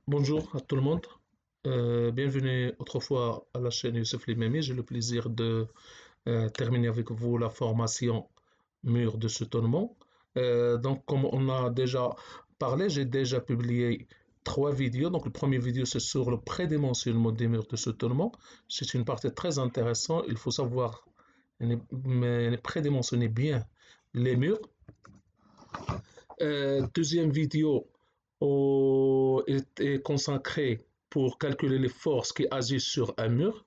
Bonjour à tout le monde. Bienvenue autrefois à la chaîne Youssef Limemi. J'ai le plaisir de terminer avec vous la formation mur de soutenement. Donc, comme on a déjà parlé, j'ai déjà publié trois vidéos. Donc, le premier vidéo, c'est sur le prédimensionnement des murs de soutenement. C'est une partie très intéressante. Il faut savoir prédimensionner bien les murs. Deuxième vidéo est consacrée pour calculer les forces qui agissent sur un mur.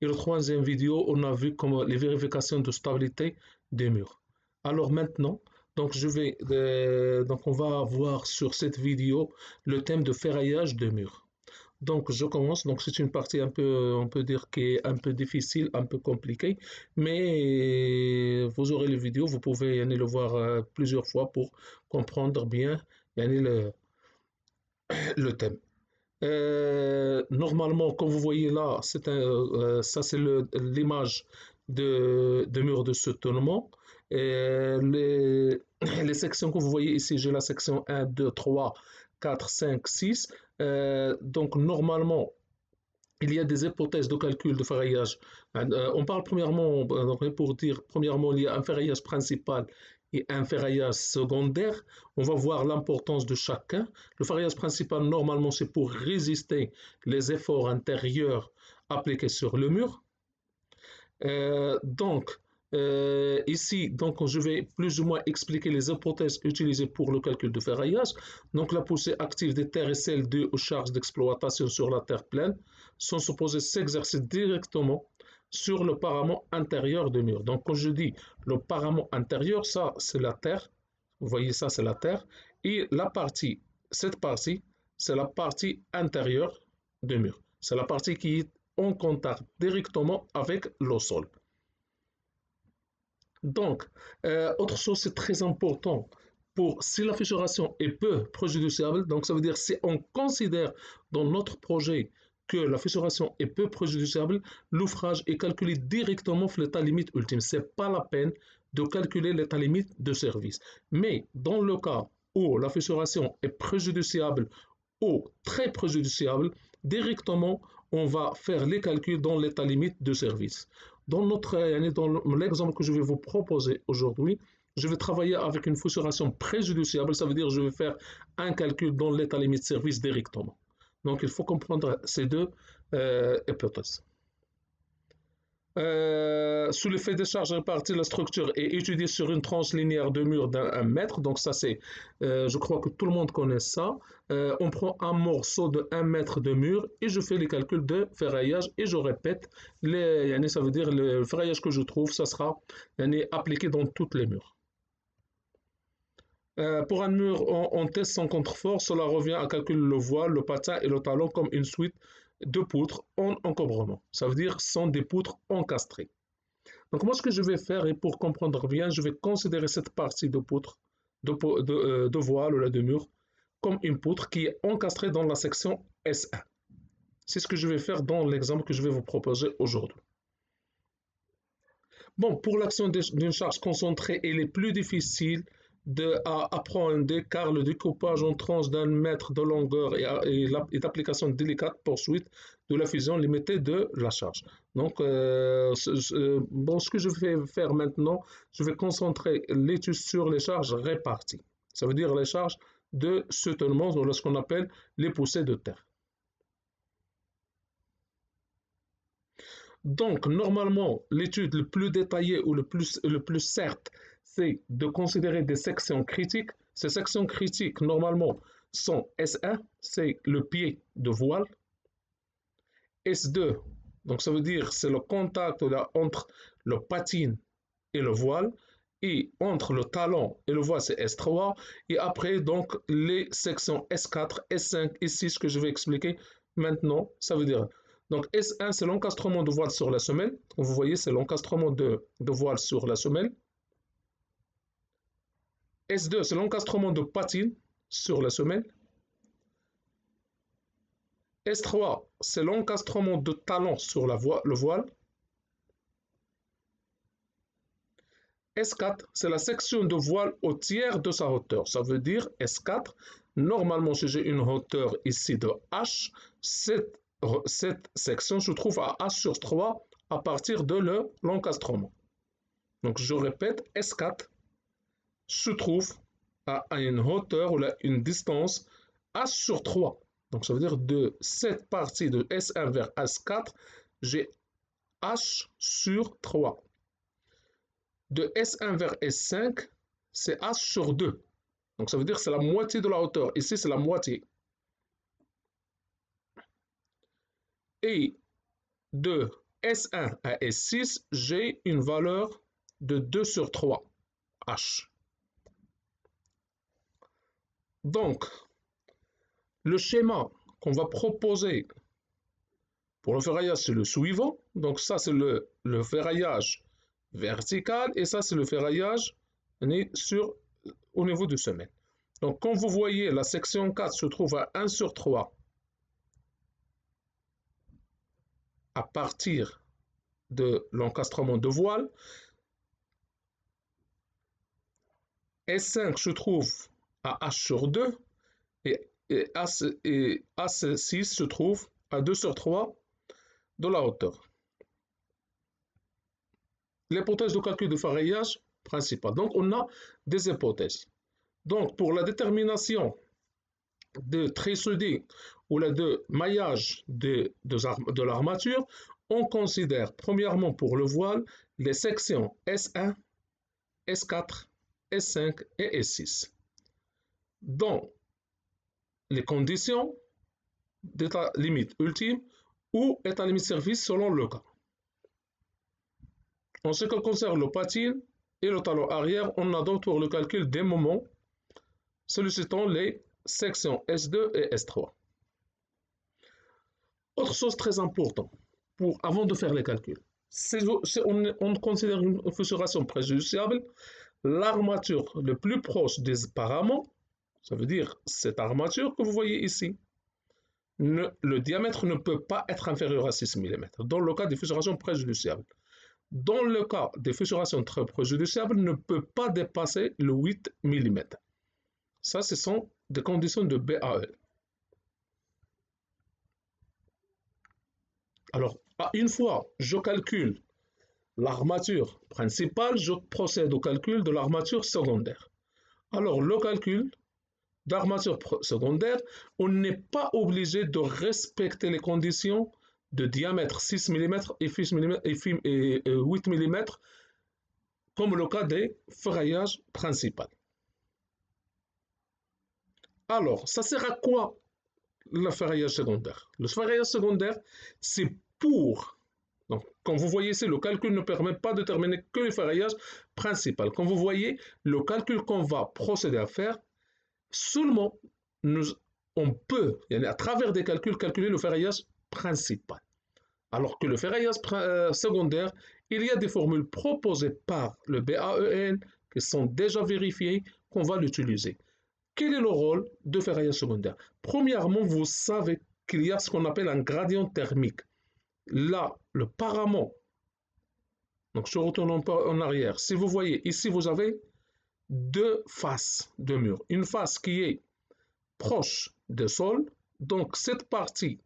Et la troisième vidéo, on a vu comment les vérifications de stabilité des murs. Alors maintenant, donc on va voir sur cette vidéo le thème de ferraillage de murs. Donc je commence. Donc c'est une partie un peu, on peut dire, qui est un peu difficile, un peu compliquée, mais vous aurez les vidéos, vous pouvez aller le voir plusieurs fois pour comprendre bien le thème. Normalement, comme vous voyez là, ça c'est l'image de mur de soutenement. Et les sections que vous voyez ici, j'ai la section 1, 2, 3, 4, 5, 6. Donc normalement, il y a des hypothèses de calcul de ferraillage. On parle premièrement, pour dire, premièrement, il y a un ferraillage principal et un ferraillage secondaire. On va voir l'importance de chacun. Le ferraillage principal, normalement, c'est pour résister les efforts intérieurs appliqués sur le mur. Ici, donc, je vais plus ou moins expliquer les hypothèses utilisées pour le calcul de ferraillage. Donc, la poussée active des terres et celle due aux charges d'exploitation sur la terre pleine sont supposées s'exercer directement sur le parement intérieur du mur. Donc, quand je dis le parement intérieur, ça, c'est la terre. Vous voyez, ça, c'est la terre. Et cette partie, c'est la partie intérieure du mur. C'est la partie qui est en contact directement avec le sol. Donc, autre chose, c'est très important pour si la fissuration est peu préjudiciable, donc ça veut dire si on considère dans notre projet que la fissuration est peu préjudiciable, l'ouvrage est calculé directement sur l'état limite ultime. Ce n'est pas la peine de calculer l'état limite de service. Mais dans le cas où la fissuration est préjudiciable ou très préjudiciable, directement, on va faire les calculs dans l'état limite de service. Dans l'exemple que je vais vous proposer aujourd'hui, je vais travailler avec une fissuration préjudiciable, ça veut dire que je vais faire un calcul dans l'état limite de service directement. Donc il faut comprendre ces deux hypothèses. Sous l'effet des charges réparties, la structure est étudiée sur une tranche linéaire de mur d'un mètre. Donc ça, je crois que tout le monde connaît ça. On prend un morceau de 1 mètre de mur et je fais les calculs de ferraillage et je répète. Ça veut dire le ferraillage que je trouve, ça sera appliqué dans tous les murs. Pour un mur en teste sans contre-force, cela revient à calculer le voile, le patin et le talon comme une suite de poutres en encombrement. Ça veut dire sont des poutres encastrées. Donc moi, ce que je vais faire, et pour comprendre bien, je vais considérer cette partie de poutre, de voile ou là, de mur, comme une poutre qui est encastrée dans la section S1. C'est ce que je vais faire dans l'exemple que je vais vous proposer aujourd'hui. Bon, pour l'action d'une charge concentrée, elle est plus difficile à appréhender car le découpage en tranches d'un mètre de longueur et l'application délicate poursuite de la fusion limitée de la charge. Donc, ce que je vais faire maintenant, je vais concentrer l'étude sur les charges réparties. Ça veut dire les charges de soutenement, ou ce qu'on appelle les poussées de terre. Donc, normalement, l'étude le plus détaillée ou le plus certes, c'est de considérer des sections critiques. Ces sections critiques, normalement, sont S1, c'est le pied de voile. S2, donc ça veut dire c'est le contact là, entre le patine et le voile. Et entre le talon et le voile, c'est S3. Et après, donc, les sections S4, S5, S6 que je vais expliquer maintenant, ça veut dire donc S1, c'est l'encastrement de voile sur la semelle. Comme vous voyez, c'est l'encastrement de voile sur la semelle. S2, c'est l'encastrement de patine sur la semelle. S3, c'est l'encastrement de talon sur le voile. S4, c'est la section de voile au tiers de sa hauteur. Ça veut dire S4, normalement, si j'ai une hauteur ici de H, cette section se trouve à H sur 3 à partir de l'encastrement. Donc, je répète, S4 se trouve à une hauteur ou une distance H sur 3. Donc, ça veut dire de cette partie de S1 vers S4, j'ai H sur 3. De S1 vers S5, c'est H sur 2. Donc, ça veut dire que c'est la moitié de la hauteur. Ici, c'est la moitié. Et de S1 à S6, j'ai une valeur de 2 sur 3, H. Donc, le schéma qu'on va proposer pour le ferraillage, c'est le suivant. Donc, ça, c'est le ferraillage vertical et ça, c'est le ferraillage au niveau du semelle. Donc, comme vous voyez, la section 4 se trouve à 1 sur 3 à partir de l'encastrement de voile. S5 se trouve à H sur 2 et A6 se trouve à 2 sur 3 de la hauteur. L'hypothèse de calcul de ferraillage principal. Donc, on a des hypothèses. Donc, pour la détermination de trait soudé ou de maillage de l'armature, on considère premièrement pour le voile les sections S1, S4, S5 et S6. Dans les conditions d'état limite ultime ou état limite service selon le cas. En ce qui concerne le patine et le talon arrière, on a donc pour le calcul des moments sollicitant les sections S2 et S3. Autre chose très importante, avant de faire les calculs, si on considère une fissuration préjudiciable, l'armature le plus proche des paraments, ça veut dire cette armature que vous voyez ici, le diamètre ne peut pas être inférieur à 6 mm, dans le cas des fissurations préjudiciables. Dans le cas des fissurations très préjudiciables, ne peut pas dépasser le 8 mm. Ça, ce sont des conditions de BAL. Alors, une fois je calcule l'armature principale, je procède au calcul de l'armature secondaire. Alors, le calcul d'armature secondaire, on n'est pas obligé de respecter les conditions de diamètre 6 mm et 8 mm, comme le cas des ferraillages principaux. Alors, ça sert à quoi le ferraillage secondaire? Le ferraillage secondaire, c'est pour... Donc, comme vous voyez ici, le calcul ne permet pas de déterminer que le ferraillage principal. Comme vous voyez, le calcul qu'on va procéder à faire, seulement on peut, à travers des calculs, calculer le ferraillage principal. Alors que le ferraillage secondaire, il y a des formules proposées par le BAEN qui sont déjà vérifiées qu'on va l'utiliser. Quel est le rôle de ferraillage secondaire? Premièrement, vous savez qu'il y a ce qu'on appelle un gradient thermique. Là, le parament, donc je retourne en arrière. Si vous voyez, ici, vous avez deux faces de mur. Une face qui est proche du sol, donc cette partie,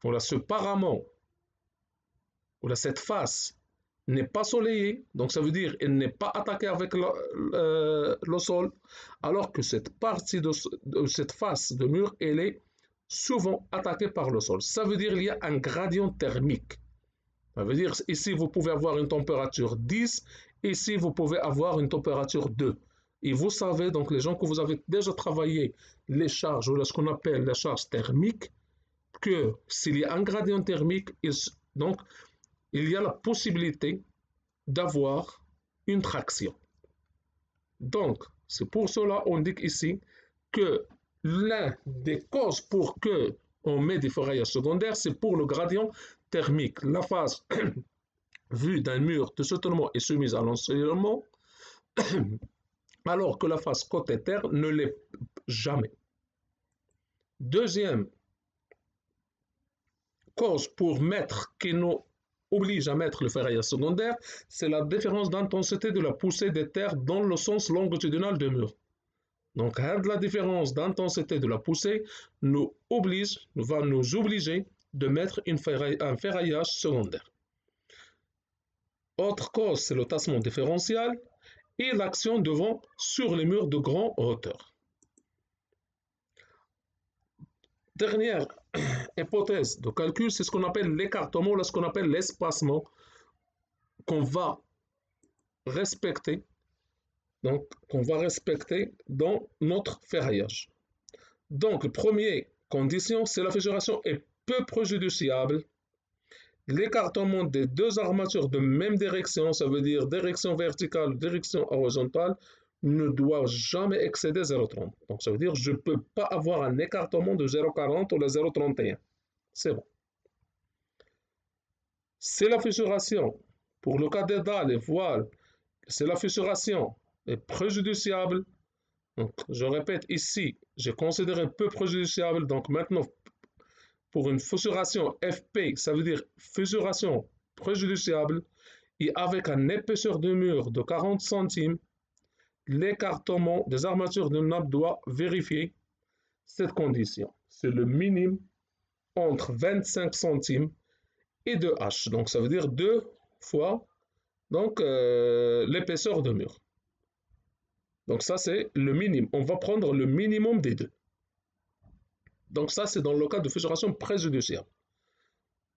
voilà, ce parament, voilà, cette face n'est pas soleillée, donc ça veut dire qu'elle n'est pas attaquée avec le sol, alors que cette partie de cette face de mur, elle est souvent attaquée par le sol. Ça veut dire qu'il y a un gradient thermique. Ça veut dire ici vous pouvez avoir une température 10, ici vous pouvez avoir une température 2. Et vous savez, donc les gens que vous avez déjà travaillé les charges, ou ce qu'on appelle les charges thermiques, que s'il y a un gradient thermique, donc il y a la possibilité d'avoir une traction. Donc, c'est pour cela qu'on dit ici que l'un des causes pour que on met des ferraillages secondaires, c'est pour le gradient thermique. La phase vue d'un mur de soutènement est soumise à l'ensoleillement, alors que la face côté terre ne l'est jamais. Deuxième cause pour mettre que nos oblige à mettre le ferraillage secondaire, c'est la différence d'intensité de la poussée des terres dans le sens longitudinal du mur. Donc, la différence d'intensité de la poussée va nous obliger de mettre un ferraillage secondaire. Autre cause, c'est le tassement différentiel et l'action de vent sur les murs de grande hauteur. Dernière hypothèse de calcul, c'est ce qu'on appelle l'écartement, ce qu'on appelle l'espacement qu'on va respecter, dans notre ferraillage. Donc, la première condition, c'est la fissuration est peu préjudiciable. L'écartement des deux armatures de même direction, ça veut dire direction verticale, direction horizontale, ne doit jamais excéder 0,30. Donc, ça veut dire que je ne peux pas avoir un écartement de 0,40 ou de 0,31. C'est bon. C'est la fissuration. Pour le cas des dalles et voiles, c'est la fissuration est préjudiciable. Donc, je répète ici, j'ai considéré peu préjudiciable. Donc, maintenant, pour une fissuration FP, ça veut dire fissuration préjudiciable, et avec une épaisseur de mur de 40 centimes, l'écartement des armatures de nappe doit vérifier cette condition. C'est le minimum entre 25 centimes et 2 H. Donc, ça veut dire 2 fois l'épaisseur de mur. Donc, ça, c'est le minimum. On va prendre le minimum des deux. Donc, ça, c'est dans le cas de fissuration préjudiciable.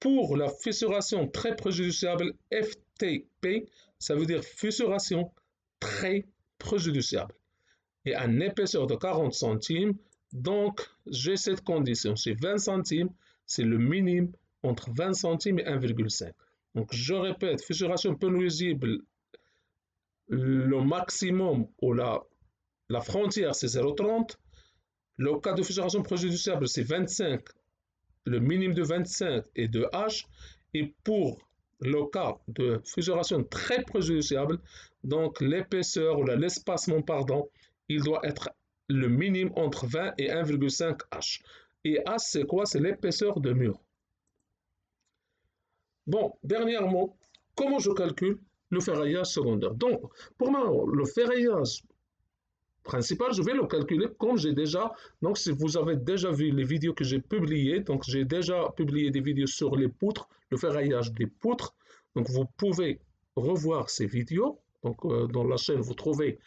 Pour la fissuration très préjudiciable, FTP, ça veut dire fissuration très préjudiciable. Et une épaisseur de 40 centimes, donc j'ai cette condition. C'est 20 centimes, c'est le minimum entre 20 centimes et 1,5. Donc je répète, fissuration peu nuisible, le maximum ou la frontière c'est 0,30. Le cas de fissuration préjudiciable c'est 25, le minimum de 25 et de H. Et pour le cas de fissuration très préjudiciable, donc l'épaisseur ou l'espacement, pardon, il doit être le minimum entre 20 et 1,5 H. Et H, c'est quoi? C'est l'épaisseur de mur. Bon, dernièrement, comment je calcule le ferraillage secondaire? Donc, pour moi, le ferraillage principal, je vais le calculer comme j'ai déjà. Donc, si vous avez déjà vu les vidéos que j'ai publiées, donc j'ai déjà publié des vidéos sur les poutres, le ferraillage des poutres. Donc, vous pouvez revoir ces vidéos. Donc, dans la chaîne, vous trouvez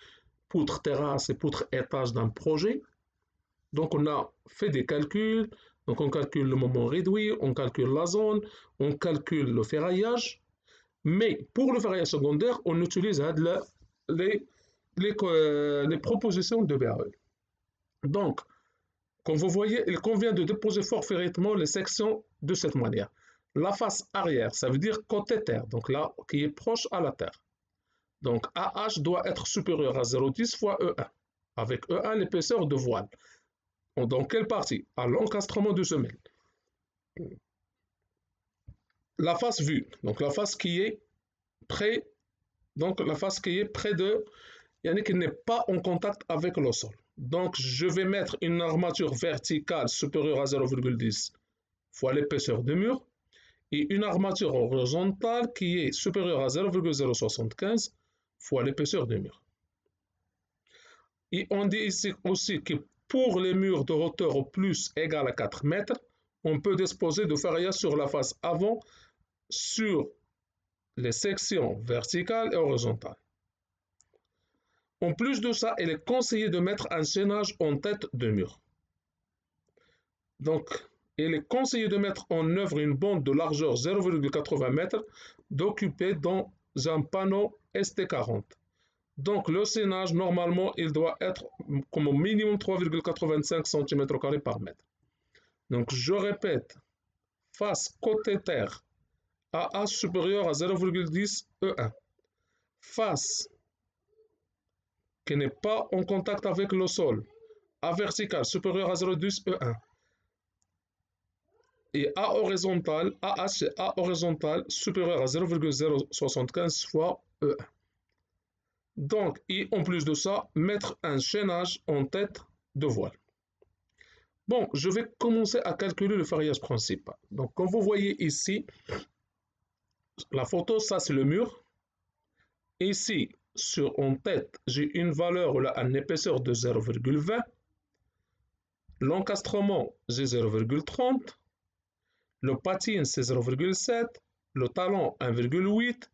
poutre terrasse et poutre étage d'un projet. Donc, on a fait des calculs. Donc, on calcule le moment réduit, on calcule la zone, on calcule le ferraillage. Mais pour le ferraillage secondaire, on utilise les propositions de BAE. Donc, comme vous voyez, il convient de déposer forfaitairement les sections de cette manière. La face arrière, ça veut dire côté terre, donc là, qui est proche à la terre. Donc, AH doit être supérieur à 0,10 fois E1, avec E1 l'épaisseur de voile. Dans quelle partie? À l'encastrement de semelle. La face vue, donc la face qui est près, de, qui n'est pas en contact avec le sol. Donc, je vais mettre une armature verticale supérieure à 0,10 fois l'épaisseur du mur et une armature horizontale qui est supérieure à 0,075 fois l'épaisseur du mur. Et on dit ici aussi que pour les murs de hauteur au plus égale à 4 mètres, on peut disposer de ferraillage sur la face avant sur les sections verticales et horizontales. En plus de ça, il est conseillé de mettre un chaînage en tête de mur. Donc, il est conseillé de mettre en œuvre une bande de largeur 0,80 m d'occupée dans un panneau ST40. Donc, le chaînage, normalement, il doit être comme au minimum 3,85 cm² par mètre. Donc, je répète, face côté terre, AH supérieur à 0,10 E1. Face qui n'est pas en contact avec le sol, A vertical supérieur à 0,10 E1. Et A horizontal, AH c'est A horizontal supérieur à 0,075 fois E1. Donc, et en plus de ça, mettre un chaînage en tête de voile. Bon, je vais commencer à calculer le ferraillage principal. Donc, comme vous voyez ici, la photo, ça c'est le mur. Ici, en tête, j'ai une valeur là, en épaisseur de 0,20. L'encastrement, j'ai 0,30. Le patine, c'est 0,7. Le talon, 1,8.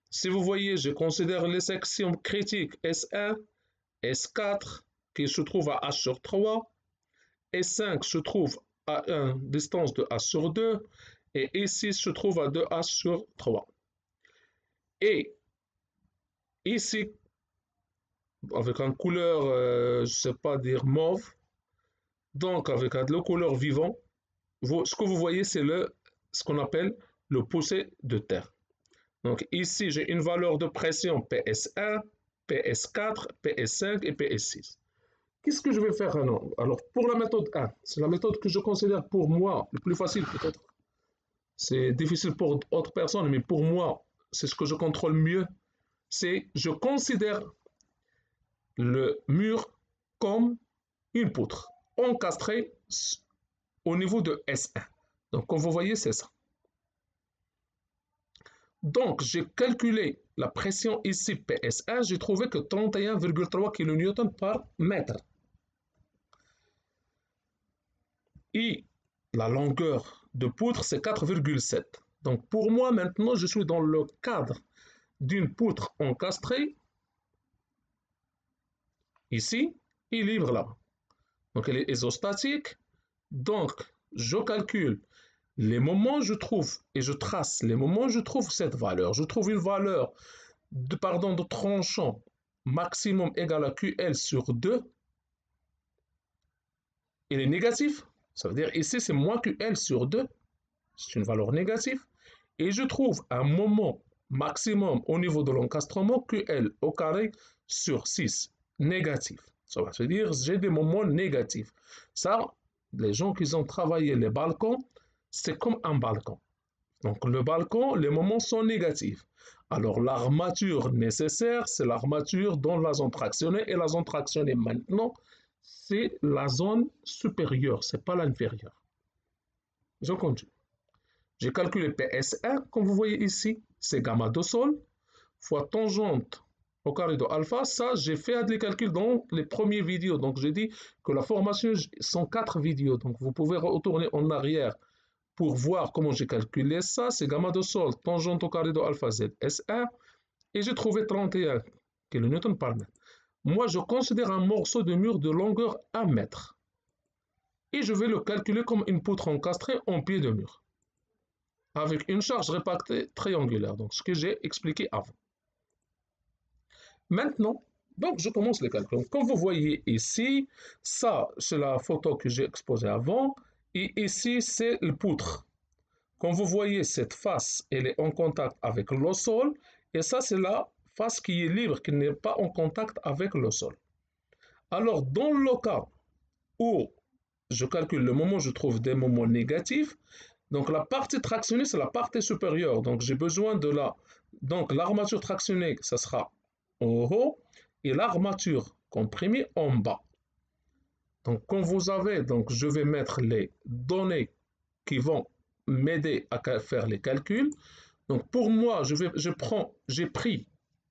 Si vous voyez, je considère les sections critiques S1, S4, qui se trouvent à H sur 3. S5 se trouve à une distance de H sur 2. Et ici se trouve à 2H sur 3. Et ici, avec une couleur, je ne sais pas dire mauve, donc avec la couleur vivant, ce que vous voyez, c'est ce qu'on appelle le poussé de terre. Donc ici, j'ai une valeur de pression PS1, PS4, PS5 et PS6. Qu'est-ce que je vais faire alors? Alors, pour la méthode 1, c'est la méthode que je considère pour moi le plus facile peut-être. C'est difficile pour d'autres personnes, mais pour moi, c'est ce que je contrôle mieux. C'est je considère le mur comme une poutre encastrée au niveau de S1. Donc, comme vous voyez, c'est ça. Donc, j'ai calculé la pression ici PS1, j'ai trouvé que 31,3 kN par mètre. Et la longueur de poutre, c'est 4,7. Donc, pour moi, maintenant, je suis dans le cadre d'une poutre encastrée, ici, et libre là. Donc, elle est isostatique. Donc, je calcule les moments je trouve, et je trace les moments je trouve cette valeur. Je trouve une valeur de tranchant maximum égale à QL sur 2. Il est négatif. Ça veut dire ici, c'est moins QL sur 2. C'est une valeur négative. Et je trouve un moment maximum au niveau de l'encastrement QL au carré sur 6. Négatif. Ça veut dire j'ai des moments négatifs. Ça, les gens qui ont travaillé les balcons, c'est comme un balcon. Donc le balcon, les moments sont négatifs. Alors l'armature nécessaire, c'est l'armature dans la zone tractionnée. Et la zone tractionnée maintenant, c'est la zone supérieure, c'est pas l'inférieure. Je continue. J'ai calculé PS1, comme vous voyez ici, c'est gamma de sol, fois tangente au carré de alpha. Ça, j'ai fait des calculs dans les premières vidéos. Donc j'ai dit que la formation sont 4 vidéos. Donc vous pouvez retourner en arrière pour voir comment j'ai calculé ça. C'est gamma de sol, tangente au carré de alpha Z, S1. Et j'ai trouvé 31 kN par mètre. Moi, je considère un morceau de mur de longueur 1 mètre. Et je vais le calculer comme une poutre encastrée en pied de mur, avec une charge répartie triangulaire, donc ce que j'ai expliqué avant. Maintenant, donc je commence les calculs. Comme vous voyez ici, ça c'est la photo que j'ai exposée avant, et ici c'est le poutre. Comme vous voyez, cette face, elle est en contact avec le sol, et ça c'est la face qui est libre, qui n'est pas en contact avec le sol. Alors, dans le cas où je calcule le moment, je trouve des moments négatifs, donc la partie tractionnée, c'est la partie supérieure. Donc j'ai besoin de la... Donc l'armature tractionnée, ça sera en haut, et l'armature comprimée en bas. Donc quand vous avez, donc je vais mettre les données qui vont m'aider à faire les calculs. Donc pour moi, j'ai pris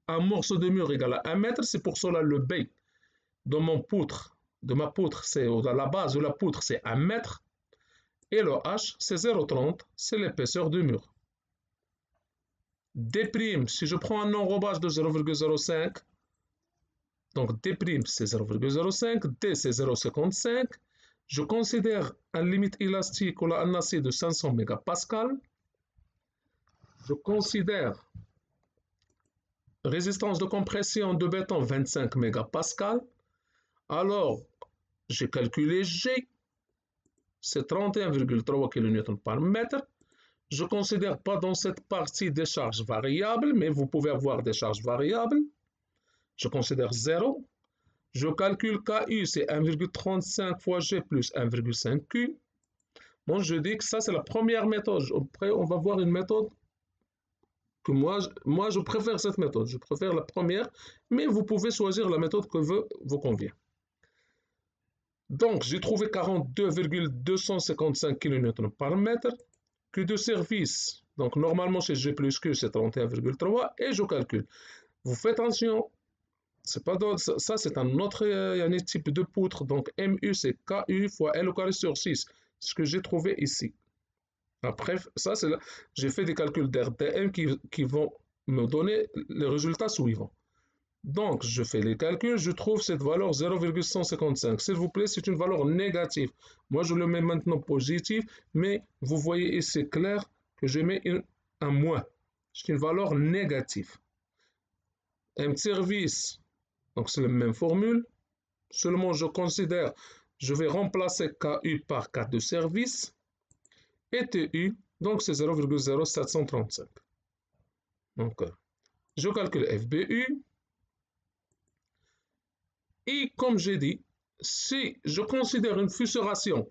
un morceau de mur égal à 1 mètre, c'est pour cela le B de ma poutre, c'est à la base de la poutre, c'est 1 mètre. Et le H, c'est 0,30, c'est l'épaisseur du mur. D', si je prends un enrobage de 0,05, donc D', c'est 0,05, D, c'est 0,55. Je considère une limite élastique ou un AC de 500 mégapascales. Je considère résistance de compression de béton 25 mégapascales. Alors, j'ai calculé G, c'est 31,3 kN par mètre. Je ne considère pas dans cette partie des charges variables, mais vous pouvez avoir des charges variables. Je considère 0. Je calcule KU, c'est 1,35 fois G plus 1,5 Q. Bon, je dis que ça, c'est la première méthode. Après, on va voir une méthode que moi, je préfère cette méthode. Je préfère la première, mais vous pouvez choisir la méthode que vous convient. Donc, j'ai trouvé 42,255 kN par mètre. Q de service, Donc, normalement, chez G plus Q, c'est 31,3 et je calcule. Vous faites attention, c'est pas ça, c'est un autre type de poutre. Donc, MU, c'est KU fois L au carré sur 6. Ce que j'ai trouvé ici. Après, ça, c'est là. J'ai fait des calculs d'RTM qui vont me donner les résultats suivants. Donc, je fais les calculs, je trouve cette valeur 0,155. S'il vous plaît, c'est une valeur négative. Moi, je le mets maintenant positif, mais vous voyez ici clair que je mets un moins. C'est une valeur négative. M service, donc c'est la même formule. Seulement, je considère, je vais remplacer KU par K de service. Et TU, donc c'est 0,0735. Donc, je calcule FBU. Et comme j'ai dit, si je considère une fissuration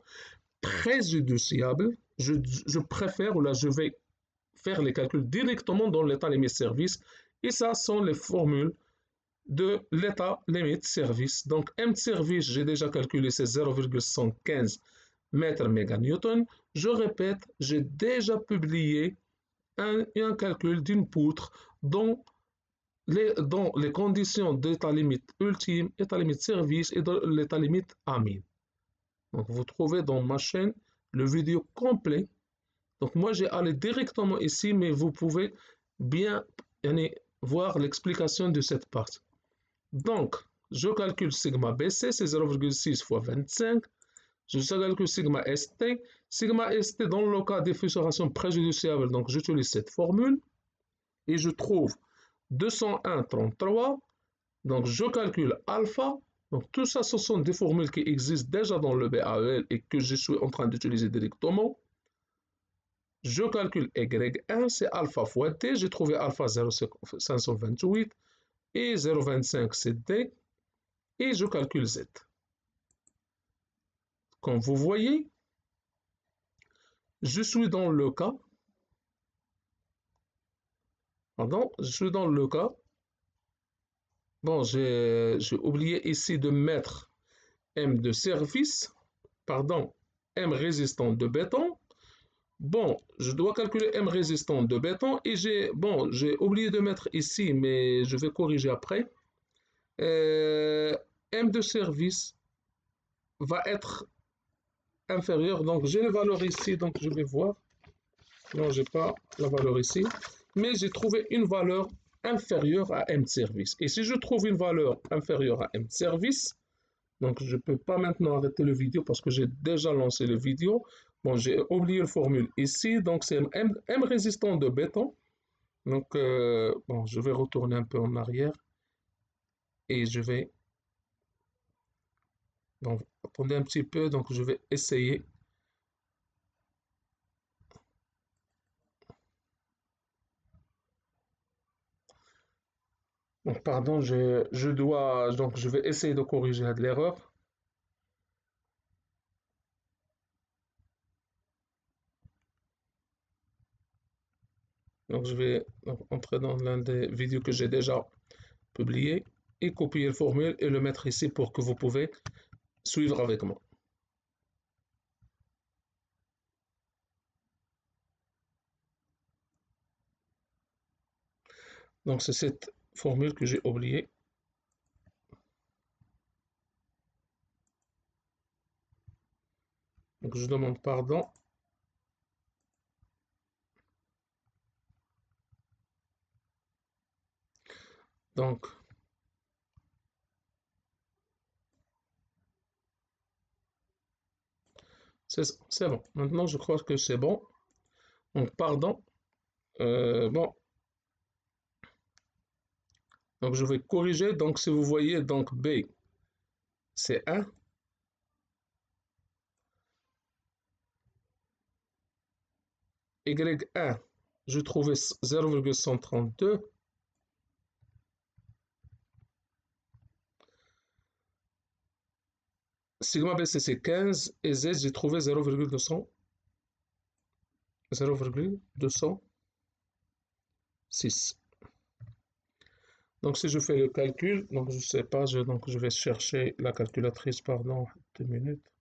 préjudiciable, je préfère, ou là je vais faire les calculs directement dans l'état limite service. Et ça sont les formules de l'état limite service. Donc M service, j'ai déjà calculé, c'est 0,115 mètres méganewton. Je répète, j'ai déjà publié un calcul d'une poutre dont les conditions d'état limite ultime, état limite service et de l'état limite amine. Donc vous trouvez dans ma chaîne le vidéo complet. Donc moi j'ai allé directement ici, mais vous pouvez bien voir l'explication de cette partie. Donc je calcule sigma BC, c'est 0,6 fois 25. Je calcule sigma ST. Sigma ST dans le cas des fissurations préjudiciables, donc j'utilise cette formule et je trouve 201,33. Donc je calcule alpha. Donc tout ça, ce sont des formules qui existent déjà dans le BAEL et que je suis en train d'utiliser directement. Je calcule Y1, c'est alpha fois T. J'ai trouvé alpha 0,528 et 0,25 c'est D. Et je calcule Z. Comme vous voyez, je suis dans le cas. Pardon, je suis dans le cas. Bon, j'ai oublié ici de mettre M de service, pardon, M résistant de béton. Bon, je dois calculer M résistant de béton et j'ai oublié de mettre ici, mais je vais corriger après. M de service va être inférieur, donc j'ai les valeurs ici, donc je vais voir. Non, j'ai pas la valeur ici, mais j'ai trouvé une valeur inférieure à M service. Et si je trouve une valeur inférieure à M service, donc je ne peux pas maintenant arrêter le vidéo parce que j'ai déjà lancé le vidéo. Bon, j'ai oublié la formule ici, donc c'est M résistant de béton. Donc, bon, je vais retourner un peu en arrière et je vais... Donc, attendez un petit peu, donc je vais essayer. Donc, pardon, je vais essayer de corriger l'erreur. Donc, je vais entrer dans l'un des vidéos que j'ai déjà publié et copier la formule et le mettre ici pour que vous pouvez suivre avec moi. Donc, c'est cette formule que j'ai oubliée. Donc, je demande pardon. Donc, c'est bon. Maintenant, je crois que c'est bon. Donc, pardon. Bon. Donc, je vais corriger. Donc, si vous voyez, donc B, c'est 1. Y1, je trouvais 0,132. Sigma BC, c'est 15. Et Z, j'ai trouvé 0,206. Donc, si je fais le calcul, donc je ne sais pas, donc je vais chercher la calculatrice, pardon, 2 minutes.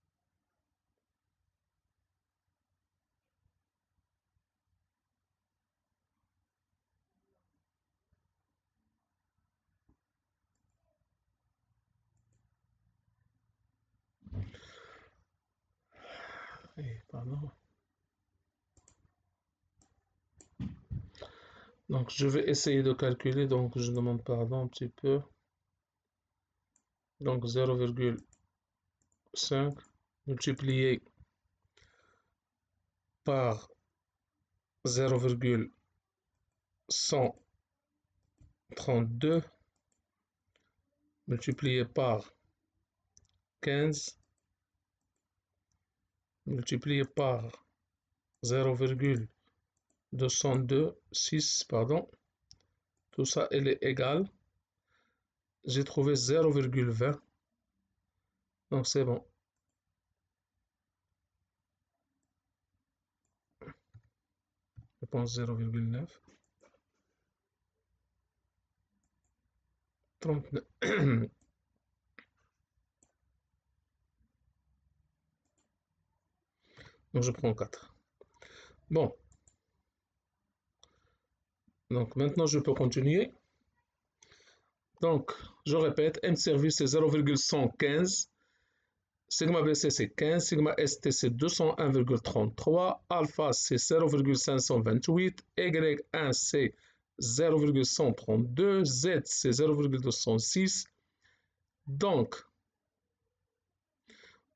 Pardon. Donc, je vais essayer de calculer. Donc, je demande pardon un petit peu. Donc, 0,5 multiplié par 0,132 multiplié par 15 multiplié par 0,226, pardon. Tout ça, elle est égale. J'ai trouvé 0,20. Donc, c'est bon. Je pense 0,9. 39. Donc, je prends 4. Bon. Donc, maintenant, je peux continuer. Donc, je répète, M service c'est 0,115. Sigma BC c'est 15, sigma ST c'est 201,33, alpha c'est 0,528, Y1 c'est 0,132, Z c'est 0,206. Donc,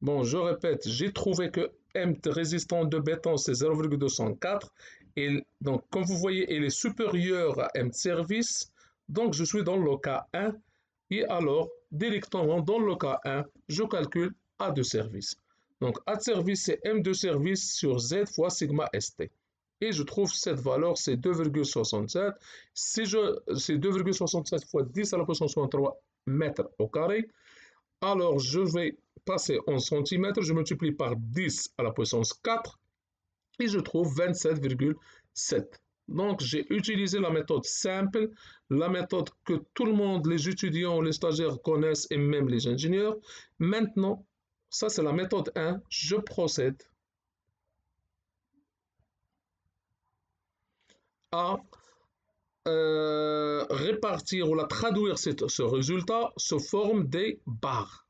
bon, je répète, j'ai trouvé que M résistant de béton c'est 0,204. Et donc, comme vous voyez, il est supérieur à M service. Donc, je suis dans le cas 1. Et alors, directement dans le cas 1, je calcule A de service. Donc, A de service, c'est M de service sur Z fois sigma ST. Et je trouve cette valeur, c'est 2,67. Si c'est 2,67 fois 10 à la puissance 63 mètres au carré, alors je vais passer en centimètres, je multiplie par 10 à la puissance 4 et je trouve 27,7. Donc, j'ai utilisé la méthode simple, la méthode que tout le monde, les étudiants, les stagiaires connaissent et même les ingénieurs. Maintenant, ça c'est la méthode 1. Je procède à répartir ou à traduire ce résultat sous forme des barres.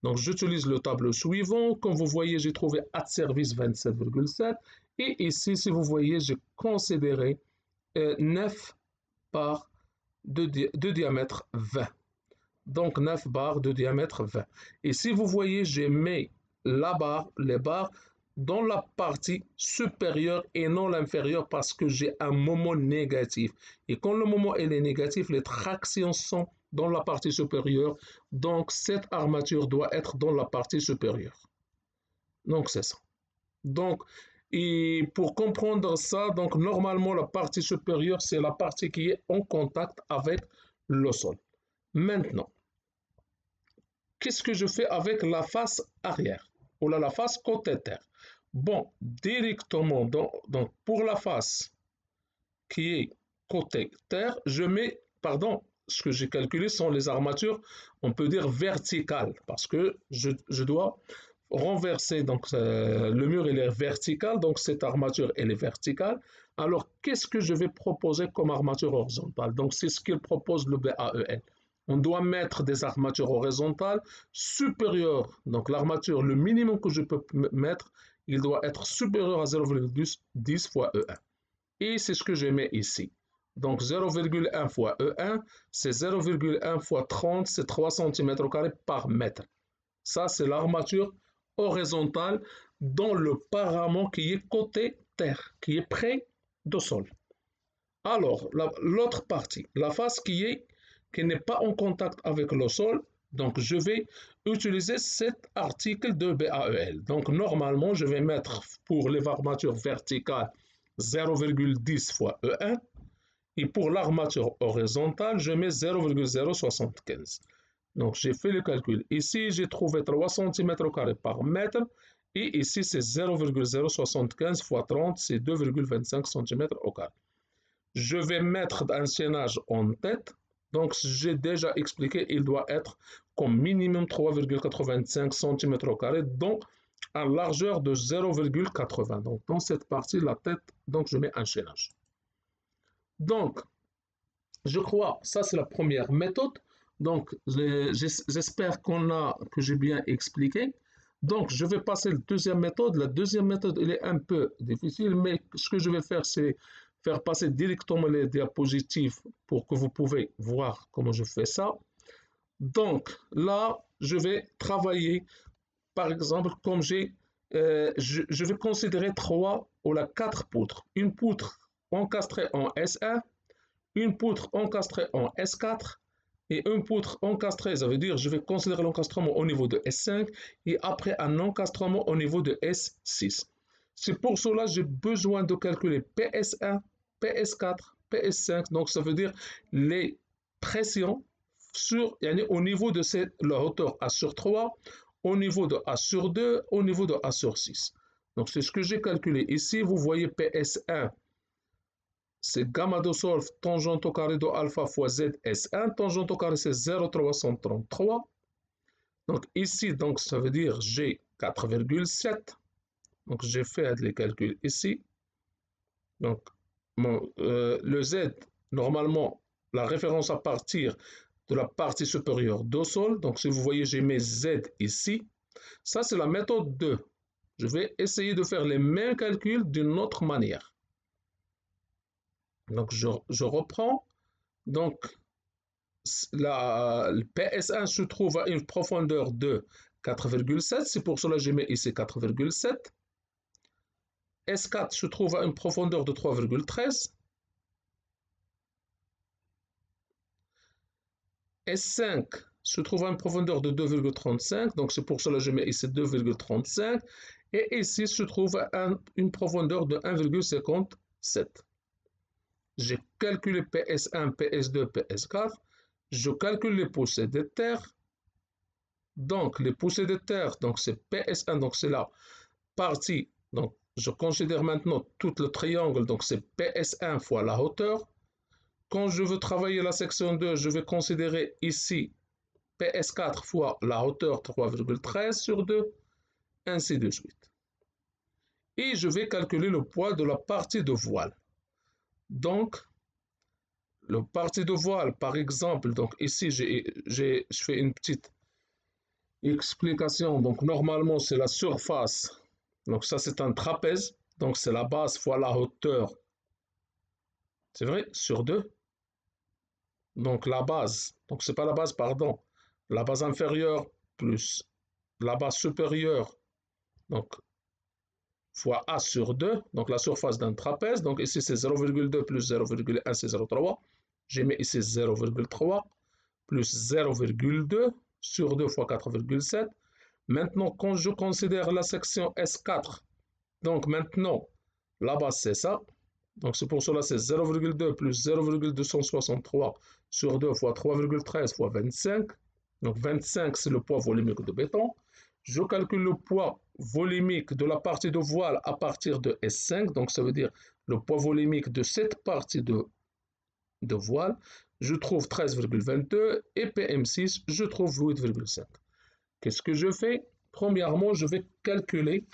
Donc, j'utilise le tableau suivant. Comme vous voyez, j'ai trouvé A de service 27,7. Et ici, si vous voyez, j'ai considéré 9 barres de diamètre 20. Donc 9 barres de diamètre 20. Et si vous voyez, j'ai mis les barres dans la partie supérieure et non l'inférieure parce que j'ai un moment négatif. Et quand le moment est négatif, les tractions sont dans la partie supérieure. Donc cette armature doit être dans la partie supérieure. Donc c'est ça. Donc, et pour comprendre ça, donc normalement la partie supérieure, c'est la partie qui est en contact avec le sol. Maintenant, qu'est-ce que je fais avec la face arrière ou la face côté terre? Bon, directement, donc pour la face qui est côté terre, je mets, pardon, ce que j'ai calculé sont les armatures, on peut dire verticales, parce que je dois renverser, donc le mur il est vertical, donc cette armature elle est verticale. Alors qu'est-ce que je vais proposer comme armature horizontale? Donc c'est ce qu'il propose le BAEL. On doit mettre des armatures horizontales supérieures, donc l'armature, le minimum que je peux mettre, il doit être supérieur à 0,10 fois E1. Et c'est ce que je mets ici. Donc 0,1 fois E1, c'est 0,1 fois 30, c'est 3 cm² par mètre. Ça, c'est l'armature horizontale dans le parament qui est côté terre, qui est près du sol. Alors, l'autre partie, la face qui n'est pas en contact avec le sol, donc je vais utiliser cet article de BAEL. Donc normalement, je vais mettre pour les armatures verticales 0,10 fois E1 et pour l'armature horizontale, je mets 0,075. Donc j'ai fait le calcul. Ici, j'ai trouvé 3 cm² par mètre et ici, c'est 0,075 fois 30, c'est 2,25 cm². Je vais mettre un chaînage en tête. Donc, j'ai déjà expliqué, il doit être comme minimum 3,85 cm², donc à largeur de 0,80. Donc, dans cette partie, la tête, donc je mets un chaînage. Donc, je crois, ça c'est la première méthode. Donc, j'espère que j'ai bien expliqué. Donc, je vais passer la deuxième méthode. La deuxième méthode, elle est un peu difficile, mais ce que je vais faire, c'est faire passer directement les diapositives pour que vous pouvez voir comment je fais ça. Donc, là, je vais travailler, par exemple, comme je vais considérer 3 ou la 4 poutres. Une poutre encastrée en S1, une poutre encastrée en S4 et une poutre encastrée. Ça veut dire je vais considérer l'encastrement au niveau de S5 et après un encastrement au niveau de S6. C'est pour cela que j'ai besoin de calculer PS1, PS4, PS5. Donc ça veut dire les pressions au niveau de la hauteur A sur 3, au niveau de A sur 2, au niveau de A sur 6. Donc c'est ce que j'ai calculé ici. Vous voyez PS1, c'est gamma de solve tangente au carré de alpha fois ZS1. Tangente au carré, c'est 0,333. Donc ici, donc, ça veut dire j'ai 4,7. Donc j'ai fait les calculs ici. Donc le Z, normalement, la référence à partir de la partie supérieure do sol. Donc si vous voyez, j'ai mes Z ici. Ça, c'est la méthode 2. Je vais essayer de faire les mêmes calculs d'une autre manière. Donc je reprends. Donc le PS1 se trouve à une profondeur de 4,7. C'est pour cela que je mets ici 4,7. S4 se trouve à une profondeur de 3,13. S5 se trouve à une profondeur de 2,35, donc c'est pour cela que je mets ici 2,35, et ici se trouve à une profondeur de 1,57. J'ai calculé PS1, PS2, PS4, je calcule les poussées de terre, donc les poussées de terre, donc c'est PS1, donc c'est la partie, donc je considère maintenant tout le triangle, donc c'est PS1 fois la hauteur. Quand je veux travailler la section 2, je vais considérer ici PS4 fois la hauteur 3,13 sur 2, ainsi de suite. Et je vais calculer le poids de la partie de voile. Donc, le partie de voile, par exemple, donc ici, je fais une petite explication. Donc, normalement, c'est la surface. Donc, ça, c'est un trapèze. Donc, c'est la base fois la hauteur. C'est vrai, sur 2. Donc, la base. Donc, c'est pas la base, pardon. La base inférieure plus la base supérieure. Donc, fois A sur 2, donc la surface d'un trapèze. Donc ici, c'est 0,2 plus 0,1, c'est 0,3. J'ai mis ici 0,3 plus 0,2 sur 2 fois 4,7. Maintenant, quand je considère la section S4, donc maintenant, la base, c'est ça. Donc c'est pour cela, c'est 0,2 plus 0,263 sur 2 fois 3,13 fois 25. Donc 25, c'est le poids volumique de béton. Je calcule le poids volumique de la partie de voile à partir de S5, donc ça veut dire le poids volumique de cette partie de voile. Je trouve 13,22 et PM6, je trouve 8,5. Qu'est-ce que je fais? Premièrement, je vais calculer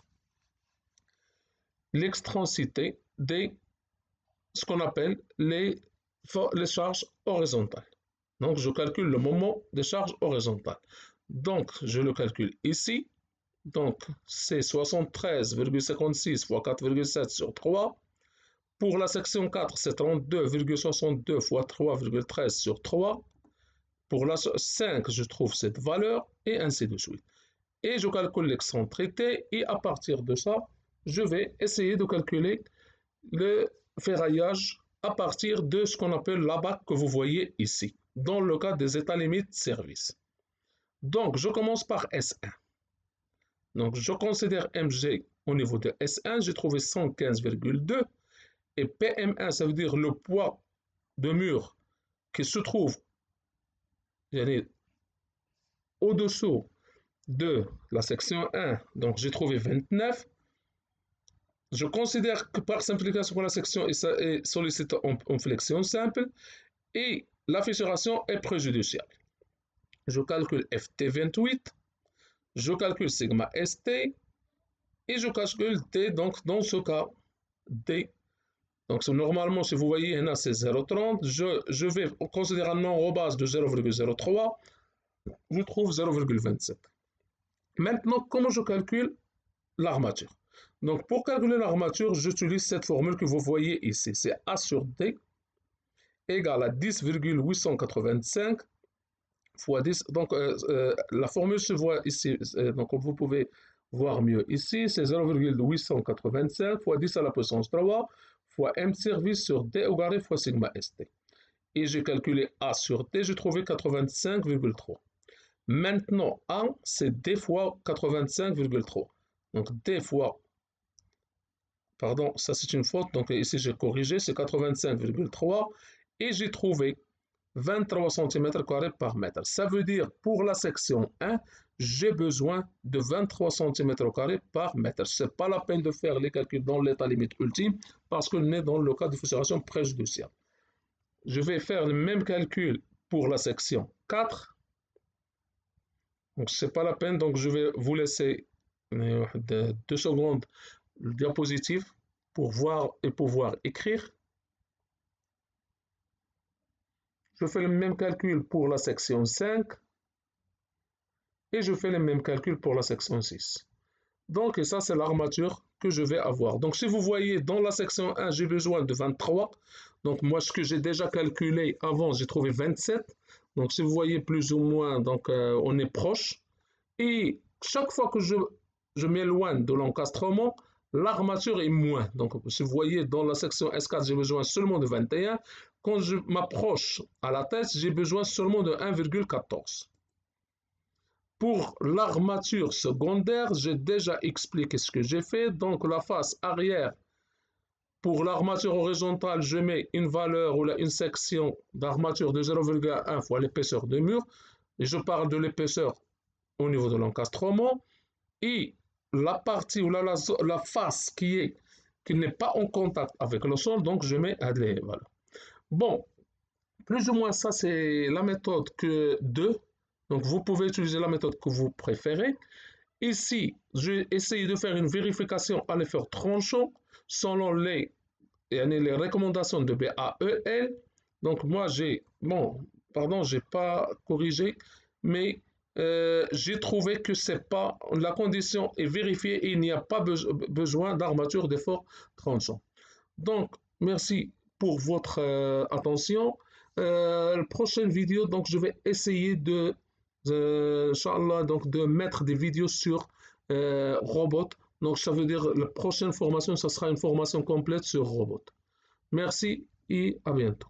l'extensité des ce qu'on appelle les charges horizontales. Donc, je calcule le moment des charges horizontales. Donc, je le calcule ici. Donc, c'est 73,56 fois 4,7 sur 3. Pour la section 4, c'est 32,62 fois 3,13 sur 3. Pour la 5, je trouve cette valeur, et ainsi de suite. Et je calcule l'excentricité, et à partir de ça, je vais essayer de calculer le ferraillage à partir de ce qu'on appelle l'abac que vous voyez ici, dans le cas des états limites service. Donc, je commence par S1. Donc, je considère MG au niveau de S1, j'ai trouvé 115,2 et PM1, ça veut dire le poids de mur qui se trouve au-dessous de la section 1, donc j'ai trouvé 29. Je considère que par simplification, la section est sollicitée en flexion simple et la fissuration est préjudiciable. Je calcule FT28, je calcule sigma ST et je calcule T, donc dans ce cas, D. Donc normalement, si vous voyez, c'est 0,30. Je vais considérer un nombre base de 0,03. Je trouve 0,27. Maintenant, comment je calcule l'armature? Donc, pour calculer l'armature, j'utilise cette formule que vous voyez ici. C'est A sur D égale à 10,885 fois 10. Donc, la formule se voit ici. Donc, vous pouvez voir mieux ici. C'est 0,885 fois 10 à la puissance 3 fois m service sur d au carré fois sigma st. Et j'ai calculé A sur D, j'ai trouvé 85,3. Maintenant, A, c'est D fois 85,3. Donc, D fois, pardon, ça c'est une faute, donc ici j'ai corrigé, c'est 85,3. Et j'ai trouvé 23 cm² par mètre. Ça veut dire, pour la section 1, j'ai besoin de 23 cm² par mètre. Ce n'est pas la peine de faire les calculs dans l'état limite ultime, parce qu'on est dans le cas de fissuration préjudiciable. Je vais faire le même calcul pour la section 4. Donc, ce n'est pas la peine. Donc, je vais vous laisser 2 secondes le diapositive pour voir et pouvoir écrire. Je fais le même calcul pour la section 5. Et je fais le même calcul pour la section 6. Donc, et ça, c'est l'armature que je vais avoir. Donc, si vous voyez, dans la section 1, j'ai besoin de 23. Donc, moi, ce que j'ai déjà calculé avant, j'ai trouvé 27. Donc, si vous voyez plus ou moins, donc, on est proche. Et chaque fois que je m'éloigne de l'encastrement, l'armature est moins. Donc, si vous voyez, dans la section S4, j'ai besoin seulement de 21. Quand je m'approche à la tête, j'ai besoin seulement de 1,14. Pour l'armature secondaire, j'ai déjà expliqué ce que j'ai fait. Donc, la face arrière, pour l'armature horizontale, je mets une valeur ou une section d'armature de 0,1 fois l'épaisseur de mur. Et je parle de l'épaisseur au niveau de l'encastrement. Et la partie ou la face qui n'est pas en contact avec le sol, donc je mets à des valeurs. Bon, plus ou moins ça, c'est la méthode que 2. Donc, vous pouvez utiliser la méthode que vous préférez. Ici, j'ai essayé de faire une vérification à l'effort tranchant selon les recommandations de BAEL. Donc, moi, j'ai pas corrigé, mais j'ai trouvé que c'est pas, la condition est vérifiée et il n'y a pas besoin d'armature d'effort tranchant. Donc, merci pour votre attention. La prochaine vidéo, donc, je vais essayer Inch'Allah, donc de mettre des vidéos sur robot. Donc, ça veut dire la prochaine formation, ça sera une formation complète sur robot. Merci et à bientôt.